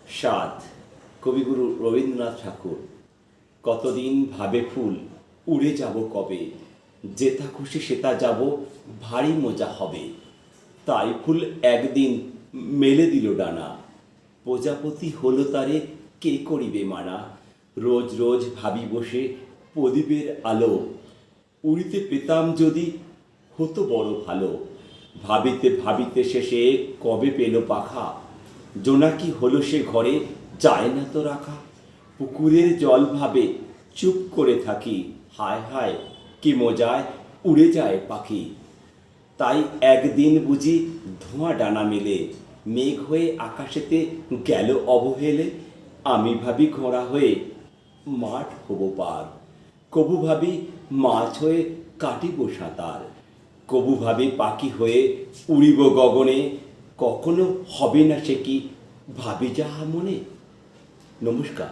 সাত কবিগুরু রবীন্দ্রনাথ ঠাকুর। কতদিন ভাবে ফুল উড়ে যাব কবে, যেথা খুশি সেটা যাব ভারী মজা হবে। তাই ফুল একদিন মেলে দিল ডানা, প্রজাপতি হলো তারে কে করিবে মানা। রোজ রোজ ভাবি বসে প্রদীপের আলো, উড়িতে পেতাম যদি হতো বড় ভালো। ভাবিতে ভাবিতে শেষে কবে পেল পাখা, জোনাকি হলো সে ঘরে যায় না তো রাখা। পুকুরের জল ভাবে চুপ করে থাকি, হায় হায় কি মজায় উড়ে যায় পাখি। তাই একদিন বুঝি ধোঁয়া ডানা মেলে, মেঘ হয়ে আকাশেতে গেল অবহেলে। আমি ভাবি ঘোড়া হয়ে মাঠ হব পার, কবু ভাবি মাছ হয়ে কাটিব সাঁতার, কবু ভাবি পাখি হয়ে উড়িব গগনে। কখনো হবে না সে কি ভাবি যাহা মনে। নমস্কার।